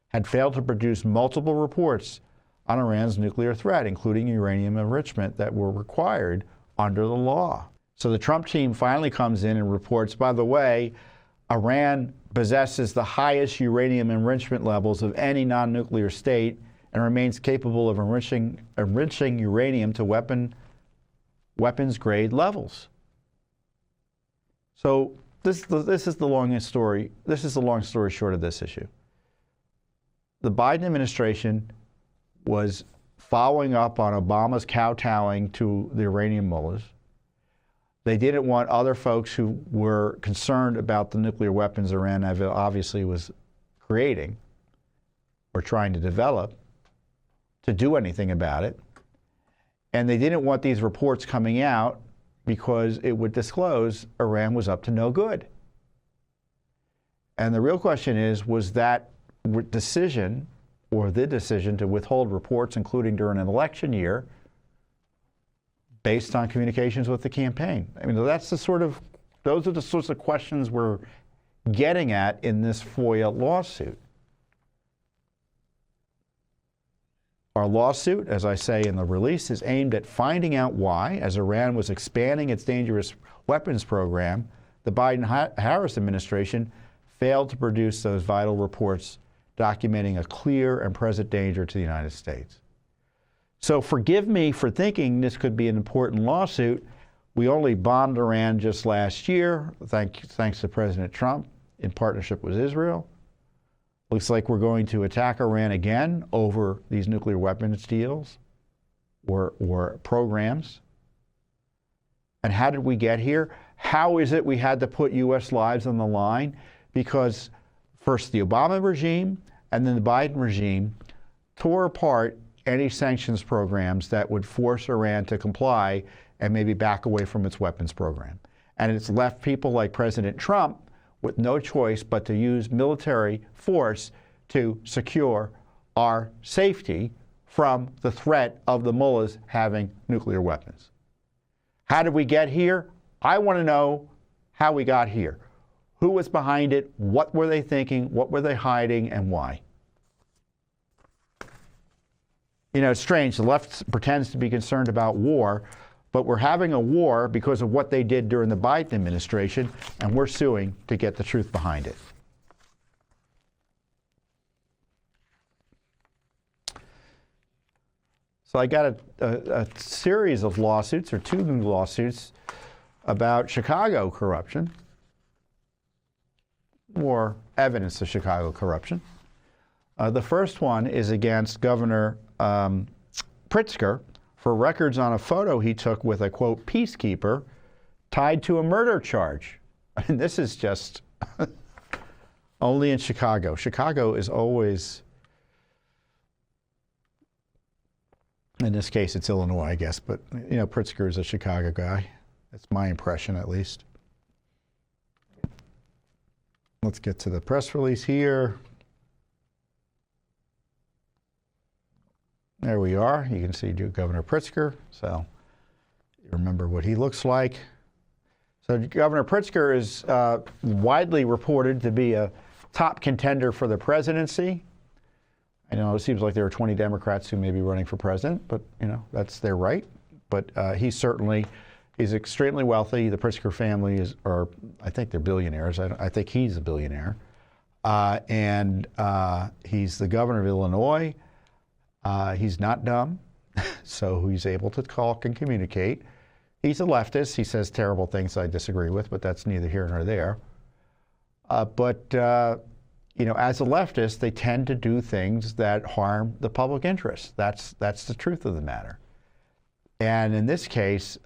had failed to produce multiple reports on Iran's nuclear threat, including uranium enrichment, that were required under the law. So the Trump team finally comes in and reports, by the way, Iran possesses the highest uranium enrichment levels of any non-nuclear state and remains capable of enriching uranium to weapons-grade levels. So this is the long story short of this issue. The Biden administration was following up on Obama's kowtowing to the Iranian mullahs. They didn't want other folks who were concerned about the nuclear weapons Iran obviously was creating or trying to develop to do anything about it. And they didn't want these reports coming out because it would disclose Iran was up to no good. And the real question is, was that decision, or the decision to withhold reports, including during an election year, based on communications with the campaign? I mean, those are the sorts of questions we're getting at in this FOIA lawsuit. Our lawsuit, as I say in the release, is aimed at finding out why, as Iran was expanding its dangerous weapons program, the Biden-Harris administration failed to produce those vital reports documenting a clear and present danger to the United States. So forgive me for thinking this could be an important lawsuit. We only bombed Iran just last year, thanks to President Trump, in partnership with Israel. Looks like we're going to attack Iran again over these nuclear weapons deals or programs. And how did we get here? How is it we had to put U.S. lives on the line? Because first the Obama regime and then the Biden regime tore apart any sanctions programs that would force Iran to comply and maybe back away from its weapons program. And it's left people like President Trump with no choice but to use military force to secure our safety from the threat of the mullahs having nuclear weapons. How did we get here? I want to know how we got here. Who was behind it? What were they thinking? What were they hiding, and why? You know, it's strange. The left pretends to be concerned about war, but we're having a war because of what they did during the Biden administration, and we're suing to get the truth behind it. So I got a series of lawsuits, or two new lawsuits, about Chicago corruption, or evidence of Chicago corruption. The first one is against Governor Pritzker for records on a photo he took with a, quote, peacekeeper tied to a murder charge. I mean, this is just only in Chicago. Chicago is always, in this case it's Illinois, I guess, but you know, Pritzker is a Chicago guy. That's my impression, at least. Let's get to the press release here. There we are. You can see Governor Pritzker. So you remember what he looks like. So Governor Pritzker is widely reported to be a top contender for the presidency. I know it seems like there are 20 Democrats who may be running for president, but you know, that's their right. But he's extremely wealthy. The Pritzker family I think they're billionaires. I think he's a billionaire. And he's the governor of Illinois. He's not dumb, so he's able to talk and communicate. He's a leftist. He says terrible things I disagree with, but that's neither here nor there. You know, as a leftist, they tend to do things that harm the public interest. That's the truth of the matter. And in this case,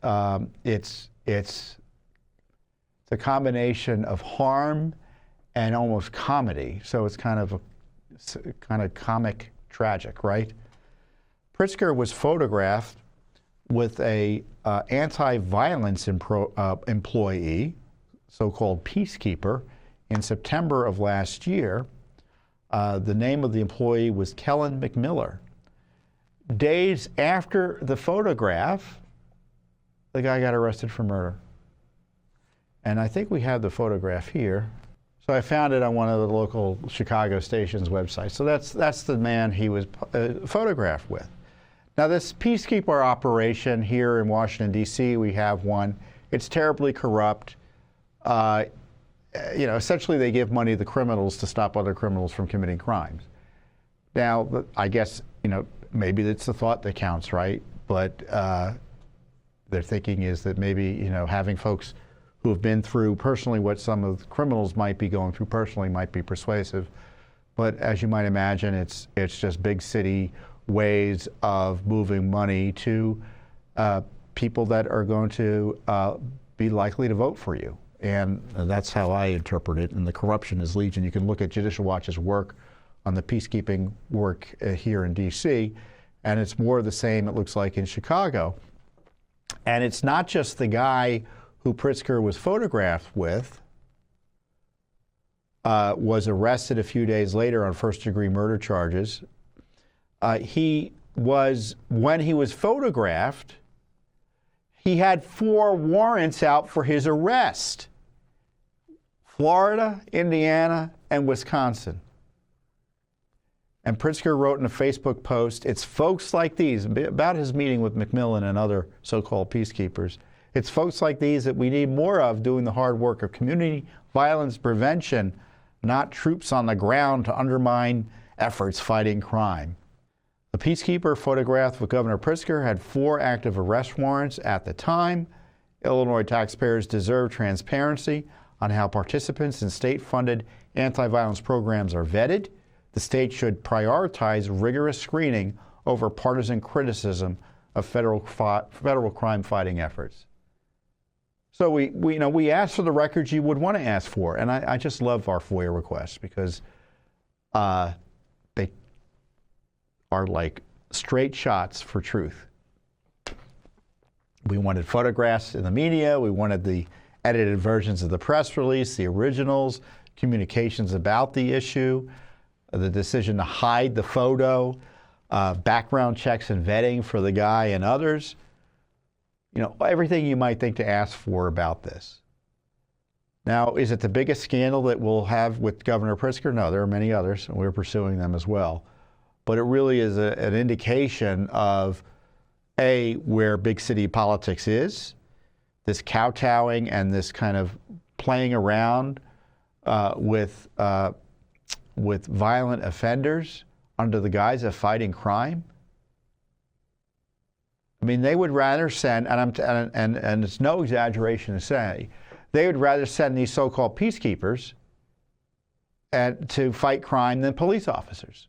it's a combination of harm and almost comedy. So it's kind of comic tragic, right? Pritzker was photographed with a anti-violence employee, so-called peacekeeper, in September of last year. The name of the employee was Kellen McMiller. Days after the photograph, the guy got arrested for murder. And I think we have the photograph here. So I found it on one of the local Chicago station's websites. So that's the man he was photographed with. Now this peacekeeper operation here in Washington, D.C., we have one. It's terribly corrupt. Essentially they give money to the criminals to stop other criminals from committing crimes. Now, I guess, maybe it's the thought that counts, right? But their thinking is that maybe, having folks who have been through personally what some of the criminals might be going through personally might be persuasive. But as you might imagine, it's just big city ways of moving money to people that are going to be likely to vote for you. And that's how I interpret it. And the corruption is legion. You can look at Judicial Watch's work on the peacekeeping work here in D.C., and it's more of the same, it looks like, in Chicago. And it's not just the guy who Pritzker was photographed with, was arrested a few days later on first-degree murder charges. When he was photographed, he had 4 warrants out for his arrest: Florida, Indiana, and Wisconsin. And Pritzker wrote in a Facebook post, "It's folks like these," about his meeting with McMillan and other so-called peacekeepers, "it's folks like these that we need more of doing the hard work of community violence prevention, not troops on the ground to undermine efforts fighting crime." The peacekeeper photographed with Governor Pritzker had 4 active arrest warrants at the time. Illinois taxpayers deserve transparency on how participants in state-funded anti-violence programs are vetted. The state should prioritize rigorous screening over partisan criticism of federal crime-fighting efforts. So we asked for the records you would want to ask for, and I just love our FOIA requests because they are like straight shots for truth. We wanted photographs in the media. We wanted the edited versions of the press release, the originals, communications about the issue, the decision to hide the photo, background checks and vetting for the guy and others. Everything you might think to ask for about this. Now, is it the biggest scandal that we'll have with Governor Pritzker? No, there are many others, and we're pursuing them as well. But it really is an indication of, A, where big city politics is, this kowtowing and this kind of playing around with violent offenders under the guise of fighting crime. I mean, they would rather send, and it's no exaggeration to say, they would rather send these so-called peacekeepers to fight crime than police officers.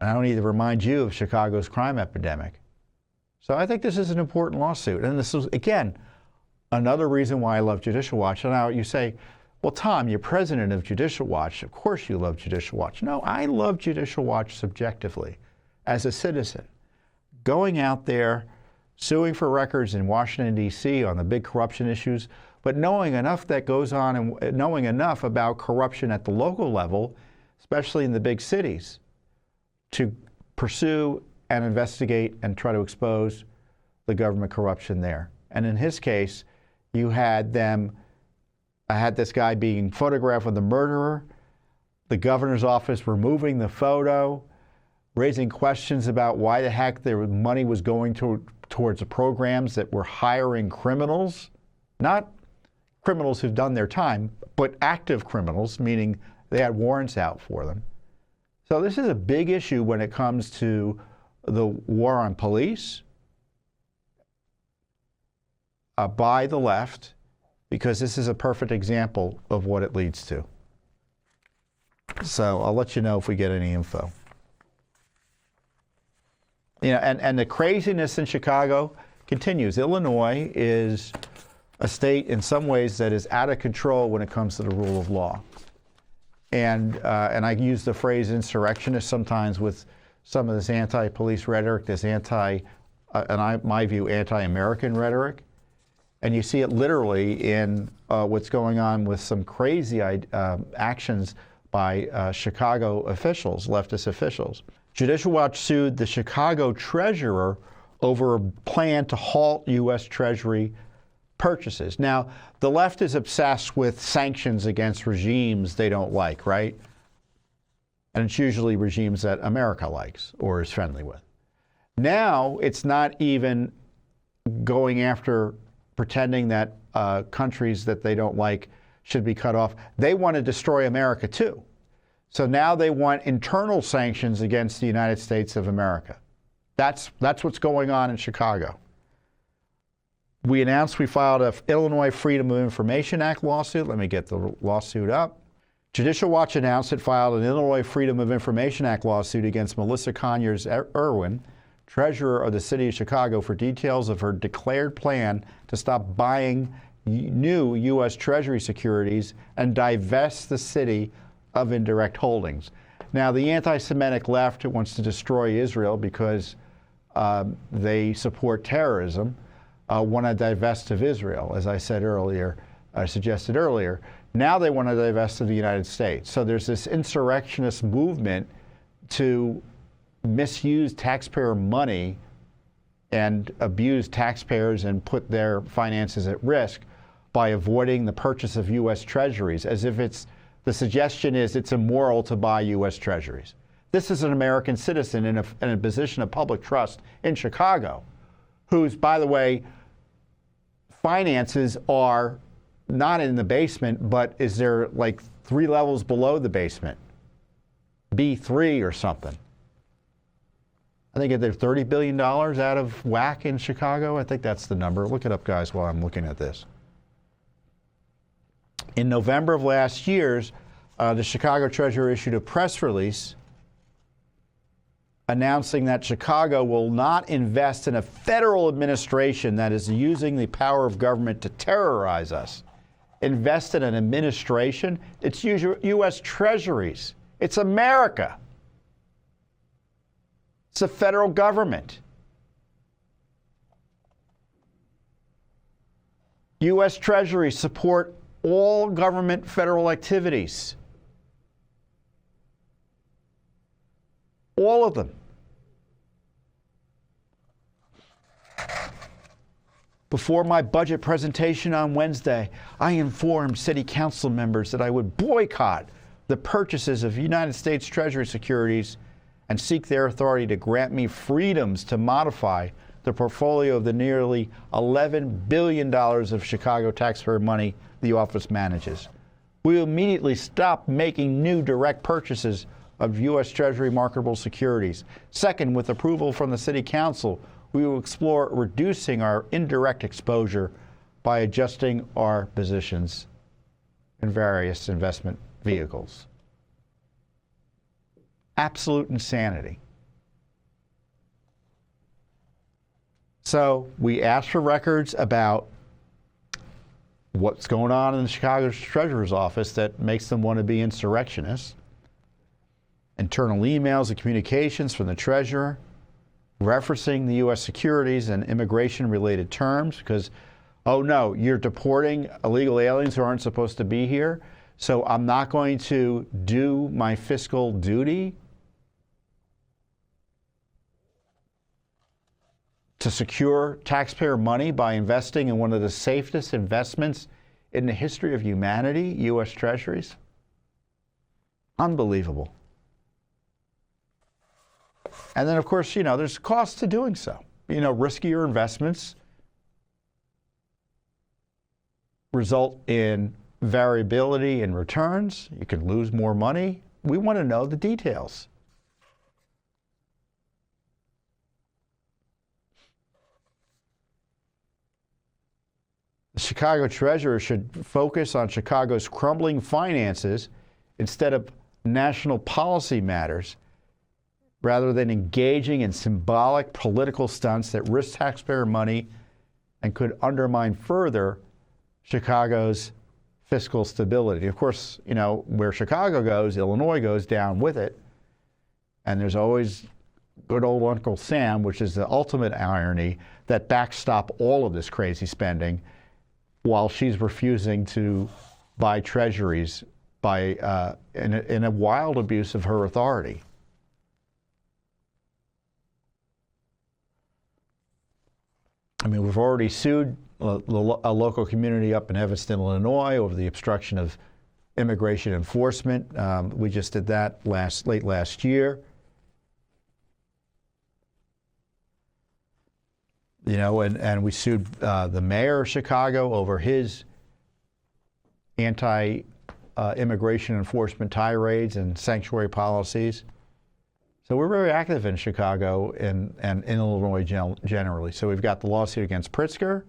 And I don't need to remind you of Chicago's crime epidemic. So I think this is an important lawsuit. And this is, again, another reason why I love Judicial Watch. And now you say, well, Tom, you're president of Judicial Watch. Of course you love Judicial Watch. No, I love Judicial Watch subjectively as a citizen. Going out there, suing for records in Washington, D.C. on the big corruption issues, but knowing enough that goes on and knowing enough about corruption at the local level, especially in the big cities, to pursue and investigate and try to expose the government corruption there. And in his case, you had this guy being photographed with a murderer, the governor's office removing the photo, raising questions about why the heck their money was going towards the programs that were hiring criminals, not criminals who've done their time, but active criminals, meaning they had warrants out for them. So this is a big issue when it comes to the war on police by the left, because this is a perfect example of what it leads to. So I'll let you know if we get any info. And the craziness in Chicago continues. Illinois is a state in some ways that is out of control when it comes to the rule of law. And I use the phrase insurrectionist sometimes with some of this anti-police rhetoric, this my view, anti-American rhetoric. And you see it literally in what's going on with some crazy actions by Chicago officials, leftist officials. Judicial Watch sued the Chicago treasurer over a plan to halt U.S. Treasury purchases. Now, the left is obsessed with sanctions against regimes they don't like, right? And it's usually regimes that America likes or is friendly with. Now, it's not even going after pretending that countries that they don't like should be cut off. They want to destroy America too. So now they want internal sanctions against the United States of America. That's what's going on in Chicago. We announced we filed an Illinois Freedom of Information Act lawsuit. Let me get the lawsuit up. Judicial Watch announced it filed an Illinois Freedom of Information Act lawsuit against Melissa Conyers Irwin, treasurer of the city of Chicago, for details of her declared plan to stop buying new U.S. Treasury securities and divest the city of indirect holdings. Now, the anti-Semitic left wants to destroy Israel because they support terrorism, want to divest of Israel, as I said earlier, suggested earlier. Now they want to divest of the United States. So there's this insurrectionist movement to misuse taxpayer money and abuse taxpayers and put their finances at risk by avoiding the purchase of U.S. treasuries, as if the suggestion is it's immoral to buy U.S. treasuries. This is an American citizen in a position of public trust in Chicago, whose, by the way, finances are not in the basement, but is there like 3 levels below the basement? B3 or something. I think they're $30 billion out of whack in Chicago. I think that's the number. Look it up, guys, while I'm looking at this. In November of last year, the Chicago Treasurer issued a press release announcing that Chicago will not invest in a federal administration that is using the power of government to terrorize us. Invest in an administration? It's U.S. treasuries. It's America. It's the federal government. U.S. treasuries support all government federal activities. All of them. Before my budget presentation on Wednesday, I informed City Council members that I would boycott the purchases of United States Treasury securities and seek their authority to grant me freedoms to modify the portfolio of the nearly $11 billion of Chicago taxpayer money the office manages. We will immediately stop making new direct purchases of U.S. Treasury marketable securities. Second, with approval from the City Council, we will explore reducing our indirect exposure by adjusting our positions in various investment vehicles. Absolute insanity. So we asked for records about what's going on in the Chicago Treasurer's office that makes them want to be insurrectionists. Internal emails and communications from the Treasurer referencing the U.S. securities and immigration-related terms because, oh no, you're deporting illegal aliens who aren't supposed to be here, so I'm not going to do my fiscal duty to secure taxpayer money by investing in one of the safest investments in the history of humanity, U.S. treasuries? Unbelievable. And then, of course, there's costs to doing so. Riskier investments result in variability in returns. You can lose more money. We want to know the details. The Chicago Treasurer should focus on Chicago's crumbling finances instead of national policy matters, rather than engaging in symbolic political stunts that risk taxpayer money and could undermine further Chicago's fiscal stability. Of course, you know, where Chicago goes, Illinois goes down with it. And there's always good old Uncle Sam, which is the ultimate irony, that backstop all of this crazy spending while she's refusing to buy treasuries by in a wild abuse of her authority. I mean, we've already sued a local community up in Evanston, Illinois, over the obstruction of immigration enforcement. We just did that late last year. You know, and we sued the mayor of Chicago over his anti-immigration enforcement tirades and sanctuary policies. So we're very active in Chicago and in Illinois generally. So we've got the lawsuit against Pritzker,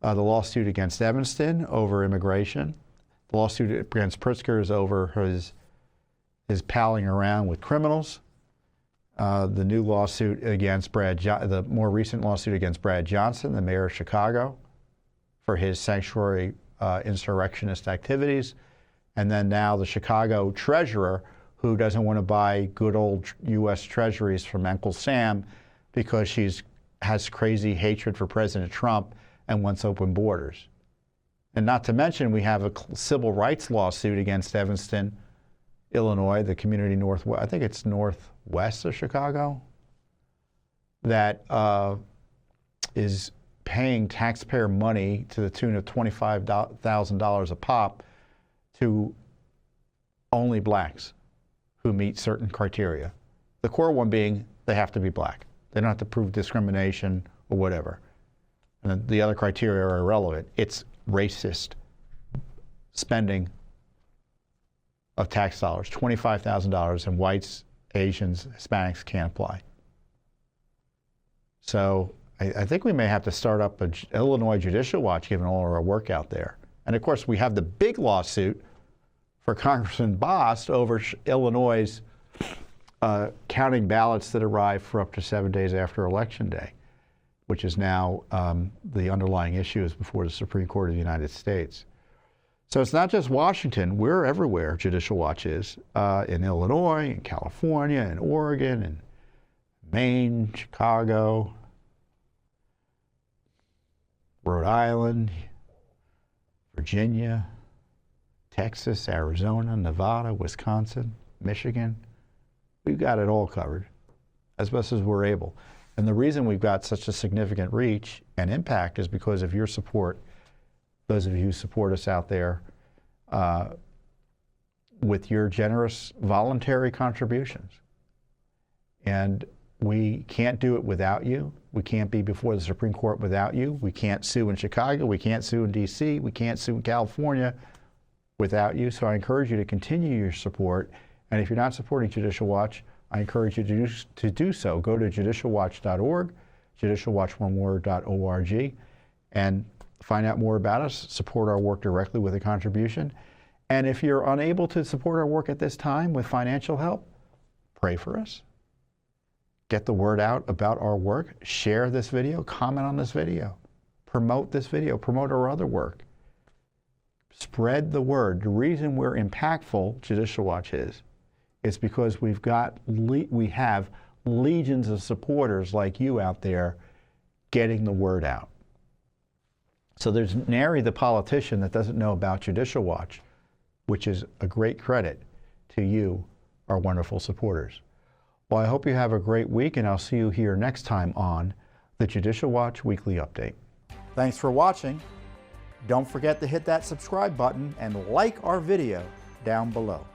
the lawsuit against Evanston over immigration. The lawsuit against Pritzker is over his palling around with criminals. The new lawsuit against the more recent lawsuit against Brad Johnson, the mayor of Chicago, for his sanctuary insurrectionist activities. And then now the Chicago treasurer, who doesn't want to buy good old U.S. treasuries from Uncle Sam because has crazy hatred for President Trump and wants open borders. And not to mention, we have a civil rights lawsuit against Evanston, Illinois, the community northwest, I think it's northwest of Chicago, that is paying taxpayer money to the tune of $25,000 a pop to only blacks who meet certain criteria. The core one being they have to be black. They don't have to prove discrimination or whatever. And then the other criteria are irrelevant. It's racist spending of tax dollars, $25,000, and whites, Asians, Hispanics can't apply. So I think we may have to start up an Illinois Judicial Watch given all of our work out there. And of course, we have the big lawsuit for Congressman Bost over Illinois' counting ballots that arrive for up to 7 days after Election Day, which is now the underlying issue is before the Supreme Court of the United States. So it's not just Washington. We're everywhere, Judicial Watch is, in Illinois, in California, in Oregon, in Maine, Chicago, Rhode Island, Virginia, Texas, Arizona, Nevada, Wisconsin, Michigan. We've got it all covered as best as we're able. And the reason we've got such a significant reach and impact is because of your support, those of you who support us out there with your generous voluntary contributions. And we can't do it without you. We can't be before the Supreme Court without you. We can't sue in Chicago. We can't sue in D.C. We can't sue in California without you. So I encourage you to continue your support. And if you're not supporting Judicial Watch, I encourage you to do so. Go to judicialwatch.org, judicialwatchoneword.org, and find out more about us, support our work directly with a contribution. And if you're unable to support our work at this time with financial help, pray for us. Get the word out about our work. Share this video, comment on this video, promote this video, promote our other work. Spread the word. The reason we're impactful, Judicial Watch is because we have legions of supporters like you out there getting the word out. So there's nary the politician that doesn't know about Judicial Watch, which is a great credit to you, our wonderful supporters. Well, I hope you have a great week, and I'll see you here next time on the Judicial Watch Weekly Update. Thanks for watching. Don't forget to hit that subscribe button and like our video down below.